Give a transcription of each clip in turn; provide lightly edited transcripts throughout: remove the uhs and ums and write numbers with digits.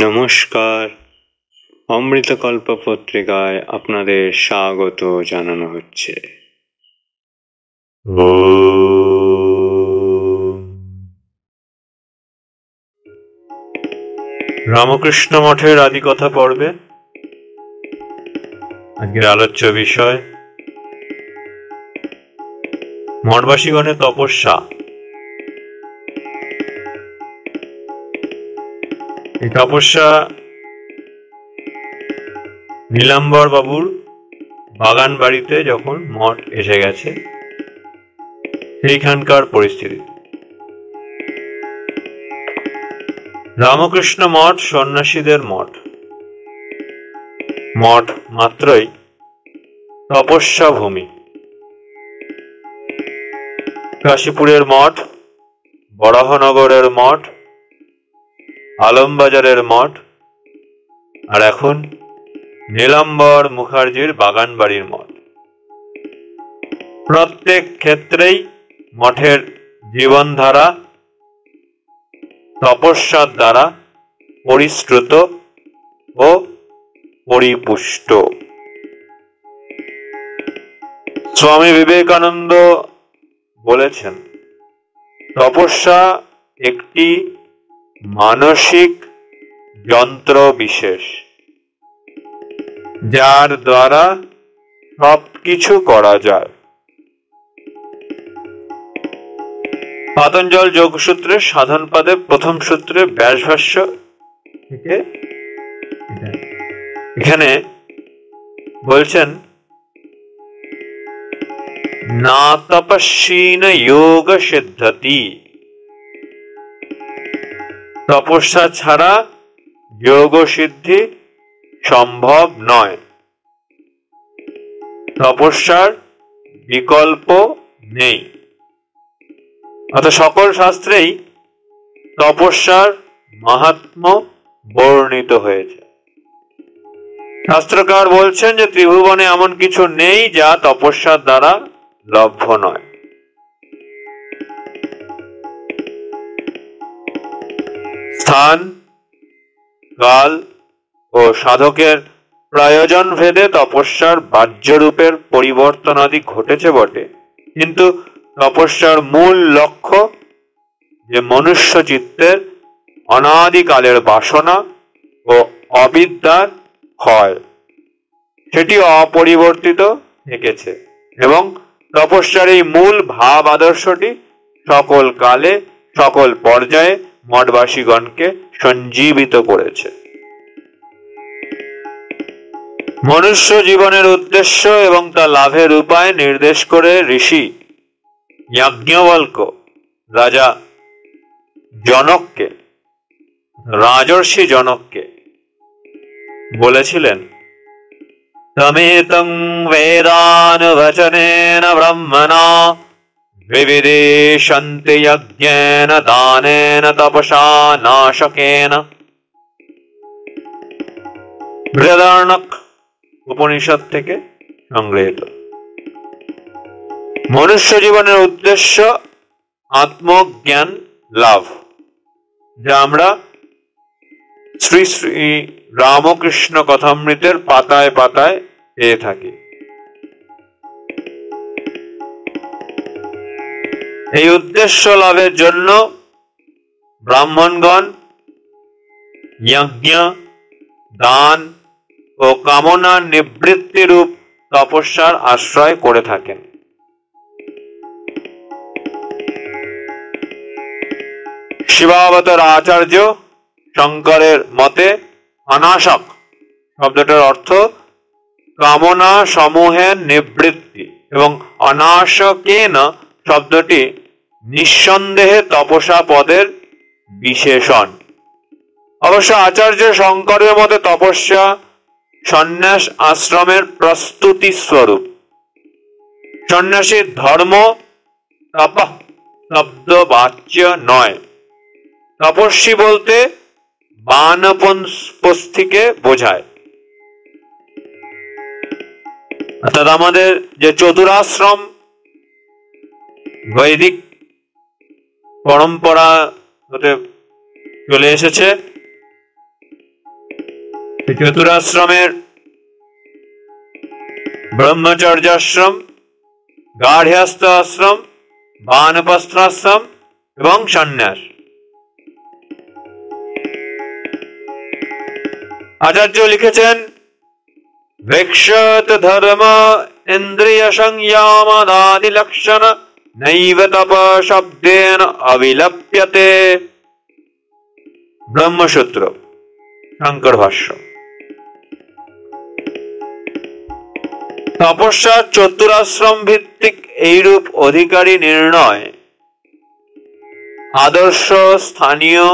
নমস্কার, অমৃতকল্প পত্রিকায় আপনাদের স্বাগত জানানো হচ্ছে। রামকৃষ্ণ মঠের আদিকথা পর্বে আজকের আলোচ্য বিষয় মঠবাসীগণের তপস্যা। এই তপস্যা নীলাম্বর বাবুর বাগান বাড়িতে যখন মঠ এসে গেছে সেইখানকার পরিস্থিতি। রামকৃষ্ণ মঠ সন্ন্যাসীদের মঠ। মঠ মাত্রই তপস্যা ভূমি। কাশীপুরের মঠ, বরাহনগরের মঠ, আলমবাজারের মঠ, আর এখন নীলাম্বর মুখার্জির বাগান বাড়ির মঠ। প্রত্যেক ক্ষেত্রেই মঠের জীবনধারা তপস্যার দ্বারা পরিশ্রুত ও পরিপুষ্ট। স্বামী বিবেকানন্দ বলেছেন, তপস্যা একটি মানসিক যন্ত্র বিশেষ, যার দ্বারা সবকিছু করা যায়। পাতঞ্জল যোগসূত্রের সাধনপাদে প্রথম সূত্রে ব্যাসভাষ্য থেকে এখানে বলছেন, না তপস্বীন যোগ সিদ্ধতি। তপস্যা ছাড়া যোগ সিদ্ধি সম্ভব নয়। তপস্যার বিকল্প নেই। অর্থাৎ সকল শাস্ত্রেই তপস্যার মাহাত্ম্য বর্ণিত হয়েছে। শাস্ত্রকার বলছেন যে ত্রিভুবনে এমন কিছু নেই যা তপস্যার দ্বারা লভ্য নয়। স্থান, কাল ও সাধকের প্রয়োজন ভেদে তপস্যার বাহ্যরূপের পরিবর্তনাদি ঘটেছে বটে, কিন্তু তপস্যার মূল লক্ষ্য যে মনুষ্য চিত্তের অনাদিকালের বাসনা ও অবিদ্যার ক্ষয়, সেটি অপরিবর্তিত থেকেছে এবং তপস্যার এই মূল ভাব আদর্শটি সকল কালে সকল পর্যায়ে মঠবাসীগণকে সঞ্জীবিত করেছে। মনুষ্য জীবনের উদ্দেশ্য এবং তা লাভের উপায় নির্দেশ করে ঋষি যাজ্ঞবল্ক্য রাজা জনককে, রাজর্ষি জনককে বলেছিলেন, তমেতং বেদানুবচনেন ব্রহ্মণা বিবিদেশন্তি যজ্ঞেন দানেন তপসা নাশকেন। বৃহদারণ্যক উপনিষদ থেকে সংগৃহীত। মনুষ্য জীবনের উদ্দেশ্য আত্মজ্ঞান লাভ, যা আমরা শ্রী শ্রী রামকৃষ্ণ কথামৃতের পাতায় পাতায় পেয়ে থাকি। এই উদ্দেশ্য লাভের জন্য ব্রাহ্মণগণ যজ্ঞ, দান ও কামনার নিবৃত্তি রূপ তপস্যার আশ্রয় করে থাকেন। শিবাবতার আচার্য শঙ্করের মতে অনাসক শব্দটার অর্থ কামনা সমূহের নিবৃত্তি এবং অনাসকেন শব্দটি নিঃসন্দেহে তপস্যা পদের বিশেষণ। অবশ্য আচার্য শঙ্করের মতে তপস্যা সন্ন্যাস আশ্রমের প্রস্তুতি স্বরূপ। সন্ন্যাসীর ধর্ম তপঃ শব্দ বাচ্য নয়। তপস্বী বলতে বানপ্রস্থিকে বোঝায়। অর্থাৎ আমাদের যে চতুরাশ্রম বৈদিক পরম্পরা হতে চলে এসেছে, চতুরাশ্রমের ব্রহ্মচর্যাশ্রম, গার্হস্থ্য আশ্রম, বানপ্রস্থাশ্রম এবং সন্ন্যাস। আচার্য লিখেছেন, ভিক্ষত ধর্ম ইন্দ্রিয় সংযমাদি লক্ষণ নৈব তপ শব্দেন অবিলপ্যতে। ব্রহ্মসূত্র, শঙ্কর ভাষ্য। তপস্যার চতুরাশ্রম ভিত্তিক এইরূপ অধিকারী নির্ণয় আদর্শ স্থানীয়,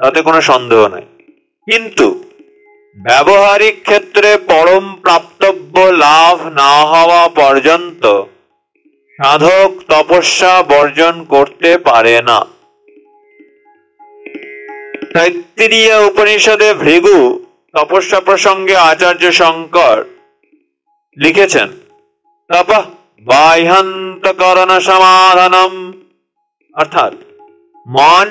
তাতে কোনো সন্দেহ নাই। কিন্তু ব্যবহারিক ক্ষেত্রে পরম প্রাপ্তব্য লাভ না হওয়া পর্যন্ত সাধক তপস্যা বর্জন করতে পারে না। তৈত্তিরীয় উপনিষদে ভৃগু তপস্যা প্রসঙ্গে আচার্য শঙ্কর লিখেছেন, তপঃ বাহ্যান্তকরণ সমাধানম, অর্থাৎ মন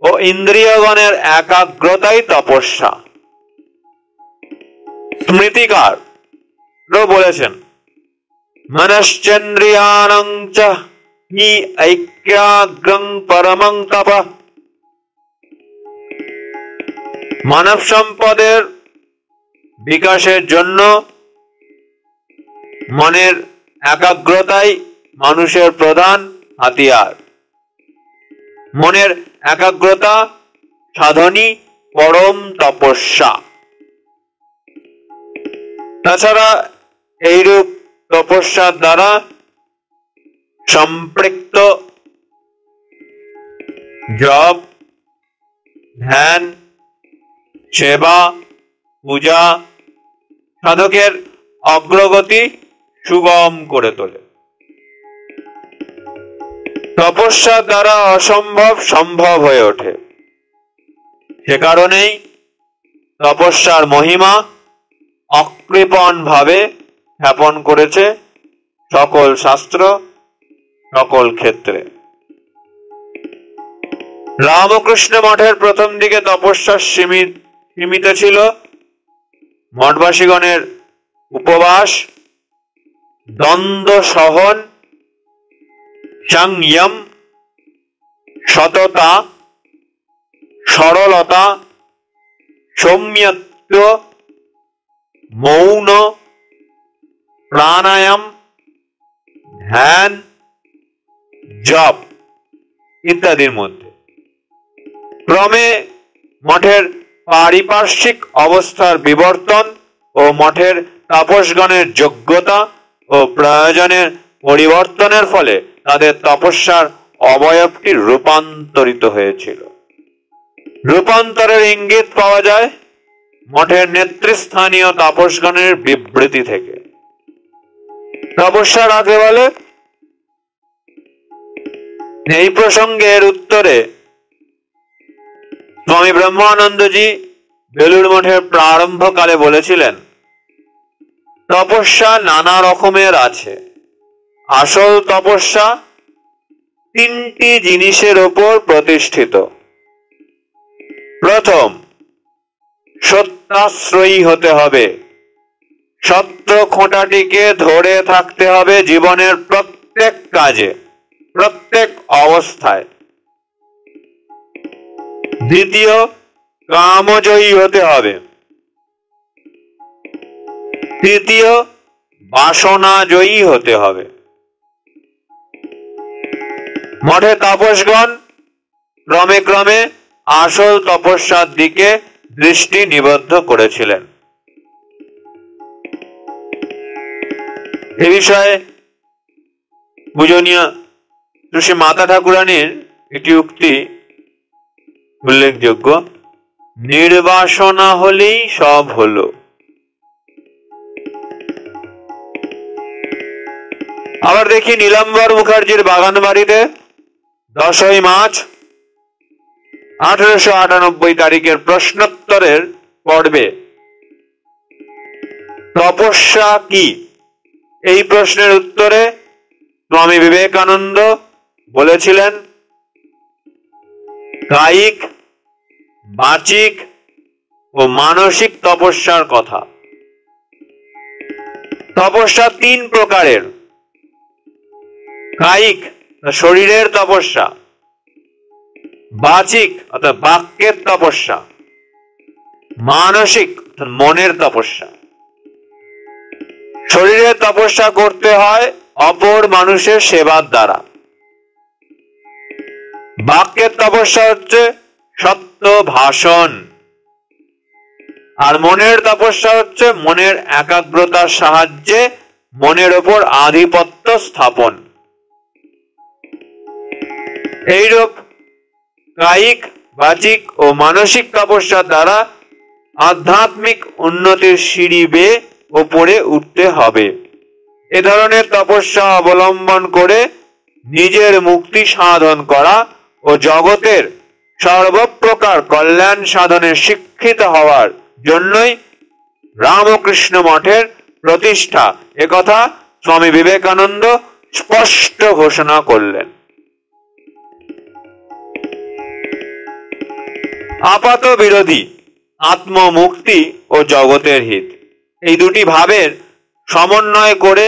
ও ইন্দ্রিয়গণের একাগ্রতাই তপস্যা। স্মৃতিকার বলেছেন, মনশ্চেন্দ্রিয়াণং চ হি ঐক্যাগ্রং পরমং তপঃ। মানব সম্পদের বিকাশের জন্য মনের একাগ্রতাই মানুষের প্রধান হাতিয়ার। মনের একাগ্রতা সাধনই পরম তপস্যা। তাছাড়া এইরূপ তপস্যার দ্বারা সম্পৃক্ত জপ, ধ্যান, সেবা, পূজা সাধকের অগ্রগতি সুগম করে তোলে। তপস্যার দ্বারা অসম্ভব সম্ভব হয়ে ওঠে। সে কারণেই তপস্যার মহিমা অকৃপণ ভাবে জ্ঞাপন করেছে সকল শাস্ত্র, সকল ক্ষেত্রে। রামকৃষ্ণ মঠের প্রথম দিকে তপস্যা সীমিত ছিল। মঠবাসীগণের উপবাস, দ্বন্দ্ব সহন, সংযম, সততা, সরলতা, সৌম্যত্ব, মৌন, প্রাণায়াম, ধ্যান, জপ ইত্যাদির মধ্যে। ক্রমে মঠের পারিপার্শ্বিক অবস্থার বিবর্তন ও মঠের তাপসগণের যোগ্যতা ও প্রয়োজনের পরিবর্তনের ফলে তাদের তপস্যার অবয়বটি রূপান্তরিত হয়েছিল। রূপান্তরের ইঙ্গিত পাওয়া যায় মঠের নেতৃস্থানীয় তাপসগণের বিবৃতি থেকে। তপস্যা কাকে বলে? এই প্রসঙ্গের উত্তরে স্বামী ব্রহ্মানন্দজি বেলুড় মঠের প্রারম্ভকালে বলেছিলেন, তপস্যা নানা রকমের আছে। আসল তপস্যা তিনটি জিনিসের ওপর প্রতিষ্ঠিত। প্রথম, সত্যাশ্রয়ী হতে হবে। সত্য খোঁটাটিকে ধরে থাকতে হবে জীবনের প্রত্যেক কাজে, প্রত্যেক অবস্থায়। দ্বিতীয়, কামজয়ী হতে হবে। তৃতীয়, বাসনাজয়ী হতে হবে। মঠে তাপসগণ ক্রমে ক্রমে আসল তপস্যার দিকে দৃষ্টি নিবদ্ধ করেছিলেন। এ বিষয়ে পূজনীয় শ্রী মাতা ঠাকুরানীর একটি উক্তি উল্লেখযোগ্য, নির্বাসনা হলেই সব হলো। আবার দেখি নীলাম্বর মুখার্জির বাগান বাড়িতে 10ই মার্চ 1898 তারিখের প্রশ্নোত্তরের পর্বে তপস্যা কি, এই প্রশ্নের উত্তরে স্বামী বিবেকানন্দ বলেছিলেন, কায়িক, বাচিক ও মানসিক তপস্যার কথা। তপস্যা তিন প্রকারের: কায়িক শরীরের তপস্যা, বাচিক অর্থাৎ বাক্যের তপস্যা, মানসিক অর্থাৎ মনের তপস্যা। শরীরের তপস্যা করতে হয় অপর মানুষের সেবার দ্বারা। বাক্যের তপস্যা হচ্ছে সত্য ভাষণ, আর মনের তপস্যা হচ্ছে মনের একাগ্রতার সাহায্যে মনের ওপর আধিপত্য স্থাপন। এইরূপ কায়িক, বাচিক ও মানসিক তপস্যার দ্বারা আধ্যাত্মিক উন্নতির সিঁড়ি বেয়ে ওপরে উঠতে হবে। এ ধরনের তপস্যা অবলম্বন করে নিজের মুক্তি সাধন করা ও জগতের সর্বপ্রকার কল্যাণ সাধনে শিক্ষিত হওয়ার জন্যই রামকৃষ্ণ মঠের প্রতিষ্ঠা, একথা স্বামী বিবেকানন্দ স্পষ্ট ঘোষণা করলেন। আপাত বিরোধী আত্মমুক্তি ও জগতের হিত, এই দুটি ভাবের সমন্বয় করে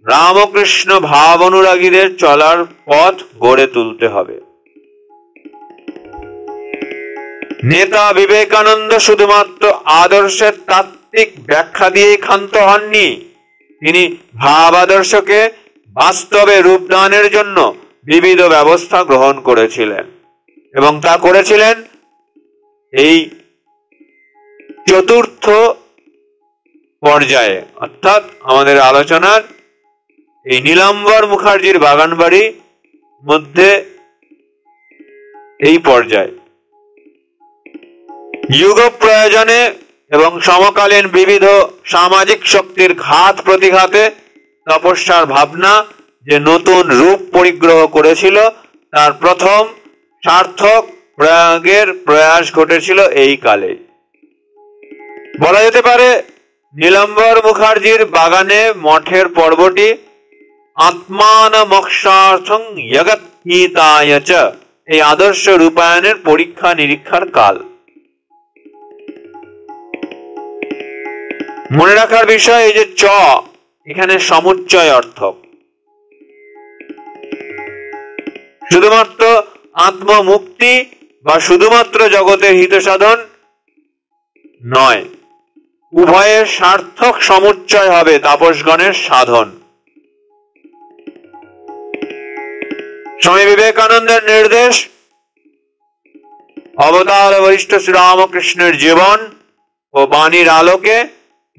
রামকৃষ্ণ ভাব অনুরাগীদের চলার পথ গড়ে তুলতে হবে। নেতা বিবেকানন্দ শুধুমাত্র আদর্শের তাত্ত্বিক ব্যাখ্যা দিয়েই ক্ষান্ত হননি, তিনি ভাব আদর্শকে বাস্তবে রূপদানের জন্য বিবিধ ব্যবস্থা গ্রহণ করেছিলেন, এবং তা করেছিলেন এই চতুর্থ পর্যায়ে, অর্থাৎ আমাদের আলোচনার এই নীলাম্বর মুখার্জির বাগানবাড়ি মধ্যে এই পর্যায়ে যুগ প্রয়োজনে এবং সমকালীন বিবিধ সামাজিক শক্তির ঘাত প্রতিঘাতে তপস্যার ভাবনা যে নতুন রূপ পরিগ্রহ করেছিল, তার প্রথম সার্থক প্রয়োগের প্রয়াস ঘটেছিল এই কালে। বলা যেতে পারে নীলাম্বর মুখার্জির বাগানে মঠের পর্বটি আত্মান মোক্ষার্থং জগৎ হিতায় চ, এই আদর্শ রূপায়ণের পরীক্ষা নিরীক্ষার কাল। মনে রাখার বিষয় এই যে চ, এখানে সমুচ্চয় অর্থ, শুধুমাত্র আত্মমুক্তি বা শুধুমাত্র জগতের হিত সাধন নয়, উভয়ের সার্থক সমুচ্চয় হবে তাপসগণের সাধন। স্বামী বিবেকানন্দের নির্দেশ, অবতার বরিষ্ঠ শ্রীরামকৃষ্ণের জীবন ও বাণীর আলোকে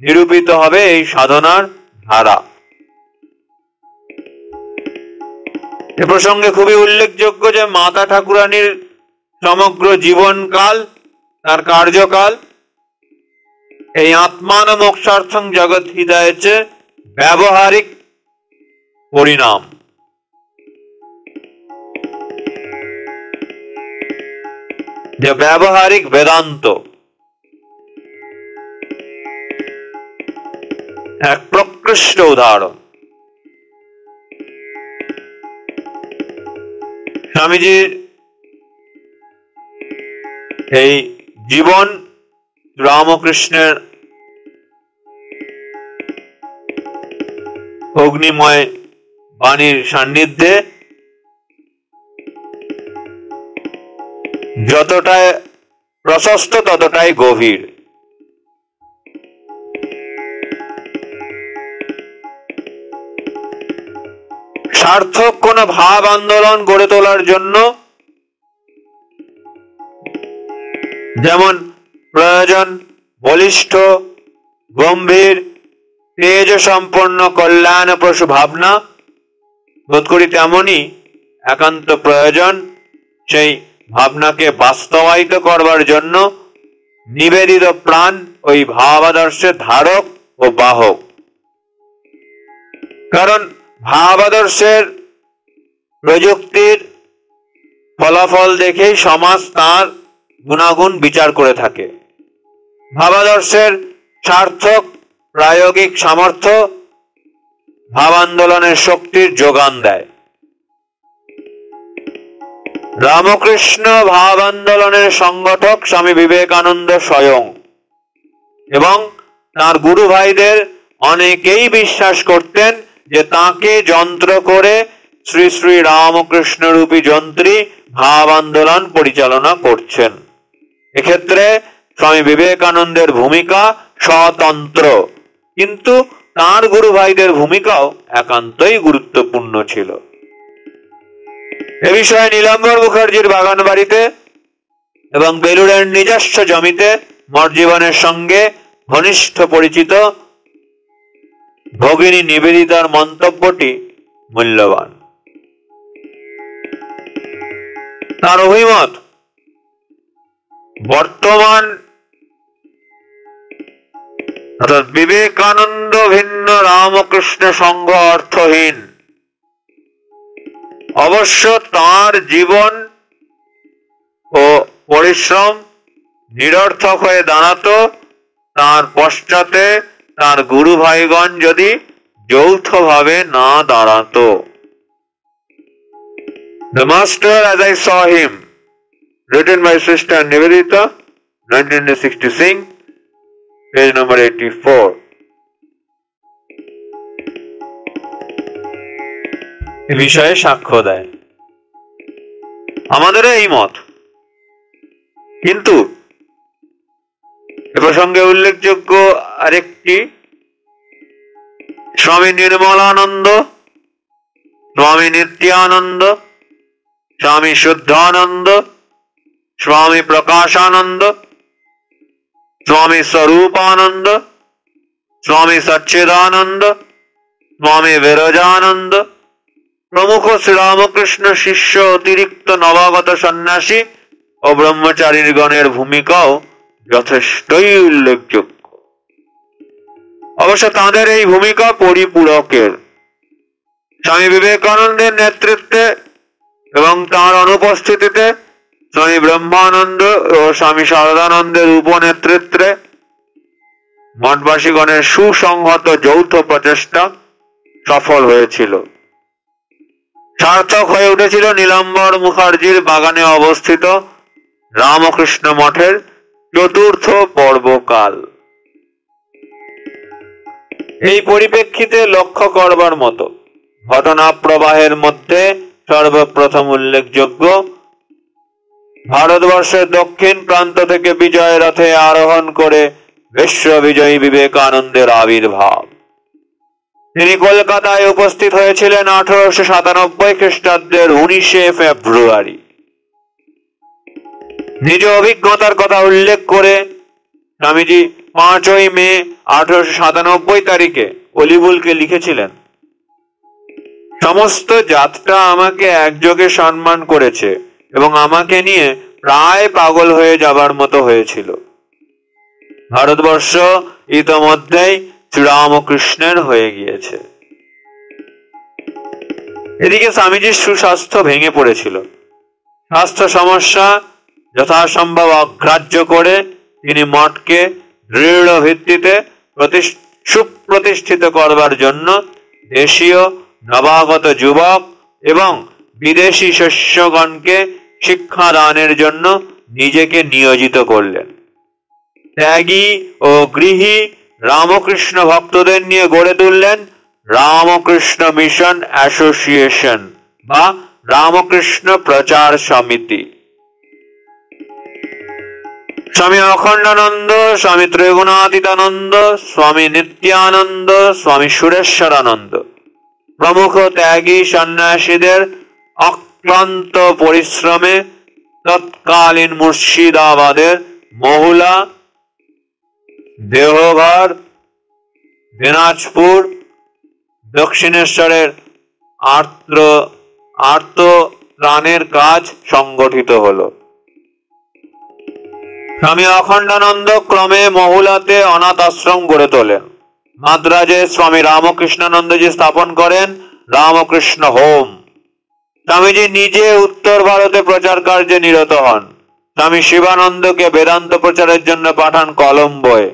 নিরূপিত হবে এই সাধনার ধারা। এ প্রসঙ্গে খুবই উল্লেখযোগ্য যে মাতা ঠাকুরানীর সমগ্র জীবনকাল, তার কার্যকাল এই আত্মান মোক্ষার্থং জগৎ হিতায় চ ব্যবহারিক পরিণাম। যে ব্যবহারিক বেদান্ত, এক প্রকৃষ্ট উদাহরণ। স্বামীজির এই জীবন রামকৃষ্ণের অগ্নিময় বাণীর সান্নিধ্যে যতটাই প্রশস্ত ততটাই গভীর। সার্থক কোন ভাব আন্দোলন গড়ে তোলার জন্য যেমন প্রয়োজন বলিষ্ঠ, গম্ভীর, তেজ সম্পন্ন কল্যাণপ্রসূ ভাবনা, বোধ করি তেমনি একান্ত প্রয়োজন সেই ভাবনাকে বাস্তবায়িত করবার জন্য নিবেদিত প্রাণ ওই ভাবাদর্শের ধারক ও বাহক। কারণ ভাবাদর্শের প্রযুক্তির ফলাফল দেখেই সমাজ তার গুণাগুণ বিচার করে থাকে। ভাবাদর্শের সার্থক প্রায়োগিক সামর্থ্য ভাবান্দোলনের শক্তির যোগান দেয়। রামকৃষ্ণ ভাব আন্দোলনের সংগঠক স্বামী বিবেকানন্দ স্বয়ং এবং তার গুরু ভাইদের অনেকেই বিশ্বাস করতেন যে তাকে যন্ত্র করে শ্রী শ্রী রামকৃষ্ণ রূপী যন্ত্রী ভাব আন্দোলন পরিচালনা করছেন। এক্ষেত্রে স্বামী বিবেকানন্দের ভূমিকা স্বতন্ত্র, কিন্তু তার গুরু ভাইদের ভূমিকাও একান্তই গুরুত্বপূর্ণ ছিল। এ বিষয়ে নীলাম্বর মুখার্জির বাগান বাড়িতে এবং বেলুড়ের নিজস্ব জমিতে মঠ জীবনের সঙ্গে ঘনিষ্ঠ পরিচিত ভগিনী নিবেদিতার মন্তব্যটি মূল্যবান। তার অভিমত, বর্তমান অর্থাৎ বিবেকানন্দ ভিন্ন রামকৃষ্ণ সংঘ অর্থহীন। অবশ্য তার জীবন ও পরিশ্রম নিরর্থক হয়ে দাঁড়াতো তার পশ্চাতে তার গুরু ভাইগণ যদি যৌথভাবে না দাঁড়াতো। The Master as I Saw Him, written by Sister Nivedita, 1966, page number 84. এ বিষয়ে সাক্ষ্য দেয়। আমাদেরও এই মত, কিন্তু এ প্রসঙ্গে উল্লেখযোগ্য আরেকটি, স্বামী নির্মলানন্দ, স্বামী নিত্যানন্দ, স্বামী শুদ্ধানন্দ, স্বামী প্রকাশানন্দ, স্বামী স্বরূপানন্দ, স্বামী সচ্চিদানন্দ, স্বামী বিরজানন্দ প্রমুখ শ্রীরামকৃষ্ণ শিষ্য অতিরিক্ত নবাগত সন্ন্যাসী ও ব্রহ্মচারীর গণের ভূমিকাও যথেষ্টই উল্লেখযোগ্য। অবশ্য তাঁদের এই ভূমিকা পরিপূরকের। স্বামী বিবেকানন্দের নেতৃত্বে এবং তাঁর অনুপস্থিতিতে স্বামী ব্রহ্মানন্দ ও স্বামী শারদানন্দের উপনেতৃত্বে মঠবাসীগণের সুসংহত যৌথ প্রচেষ্টা সফল হয়েছিল। সার্থক হয়ে উঠেছিল নীলাম্বর মুখার্জির বাগানে অবস্থিত রামকৃষ্ণ মঠের চতুর্থ পর্বকাল। এই পরিপ্রেক্ষিতে লক্ষ্য করবার মতো ঘটনা প্রবাহের মধ্যে সর্বপ্রথম উল্লেখযোগ্য ভারতবর্ষের দক্ষিণ প্রান্ত থেকে বিজয় রথে আরোহণ করে বিশ্ববিজয়ী বিবেকানন্দের আবির্ভাব। তিনি কলকাতায় উপস্থিত হয়েছিলেন 1897 খ্রিস্টাব্দের 19 ফেব্রুয়ারি। নিজ অভিজ্ঞতার কথা উল্লেখ করে স্বামীজি 5 মে 1897 তারিখে অলিবুলকে লিখেছিলেন, সমস্ত জাতটা আমাকে একযোগে সম্মান করেছে এবং আমাকে নিয়ে প্রায় পাগল হয়ে যাবার মতো হয়েছিল। ভারতবর্ষ ইতোমধ্যেই শ্রীরামকৃষ্ণের হয়ে গিয়েছে। এদিকে স্বামীজির সুস্বাস্থ্য ভেঙে পড়েছিল। স্বাস্থ্য সমস্যা যথাসম্ভব অগ্রাহ্য করে তিনি মঠকে দৃঢ় ভিত্তিতে সুপ্রতিষ্ঠিত করবার জন্য দেশীয় নবাগত যুবক এবং বিদেশি শিষ্যগণকে শিক্ষাদানের জন্য নিজেকে নিয়োজিত করলেন। ত্যাগী ও গৃহী রামকৃষ্ণ ভক্তদের নিয়ে গড়ে তুললেন রামকৃষ্ণ মিশন অ্যাসোসিয়েশন বা রামকৃষ্ণ প্রচার সমিতি। স্বামী অখণ্ডানন্দ, স্বামী ত্রিগুণাতীতানন্দ, স্বামী নিত্যানন্দ, স্বামী সুরেশ্বরানন্দ প্রমুখ ত্যাগী সন্ন্যাসীদের অক্লান্ত পরিশ্রমে তৎকালীন মুর্শিদাবাদের মহুলা, দেওঘর, দিনাজপুর, দক্ষিণেশ্বরের আর্ত ত্রাণের কাজ সংগঠিত হল। স্বামী অখণ্ডানন্দ ক্রমে মহুলাতে অনাথ আশ্রম গড়ে তোলেন। মাদ্রাজে স্বামী রামকৃষ্ণানন্দজি স্থাপন করেন রামকৃষ্ণ হোম। স্বামীজি নিজে উত্তর ভারতে প্রচার কার্যে নিরত হন। স্বামী শিবানন্দকে বেদান্ত প্রচারের জন্য পাঠান কলম্বোয়।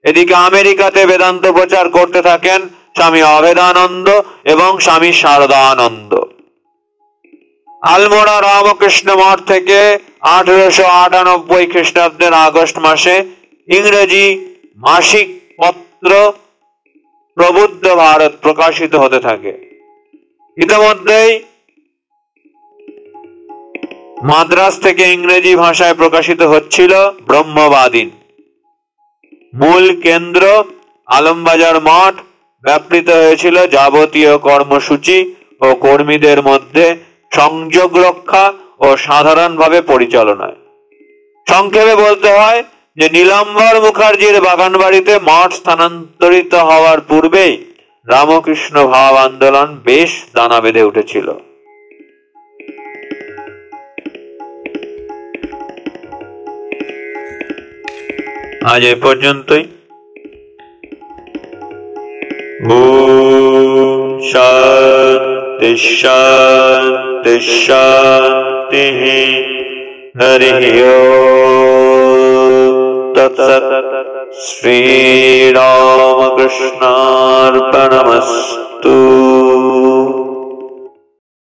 এদিকে আমেরিকাতে বেদান্ত প্রচার করতে থাকেন স্বামী অভেদানন্দ এবং স্বামী শারদানন্দ। আলমোড়া রামকৃষ্ণ মঠ থেকে 1898 খ্রিস্টাব্দের আগস্ট মাসে ইংরেজি মাসিক পত্র প্রবুদ্ধ ভারত প্রকাশিত হতে থাকে। ইতিমধ্যেই মাদ্রাজ থেকে ইংরেজি ভাষায় প্রকাশিত হচ্ছিল ব্রহ্মবাদী। মূল কেন্দ্র আলমবাজার মঠ। ব্যাপৃত হয়েছিল যাবতীয় কর্মসূচি ও কর্মীদের মধ্যে সংযোগ রক্ষা ও সাধারণভাবে পরিচালনায়। সংক্ষেপে বলতে হয় যে নীলাম্বর মুখার্জির বাগানবাড়িতে মঠ স্থানান্তরিত হওয়ার পূর্বেই রামকৃষ্ণ ভাব আন্দোলন বেশ দানা বেঁধে উঠেছিল। আজ এ পর্যন্তই। ওম শান্তি শান্তি শান্তি। হরি ওম তৎসৎ। শ্রী রামকৃষ্ণার্পণমস্তু।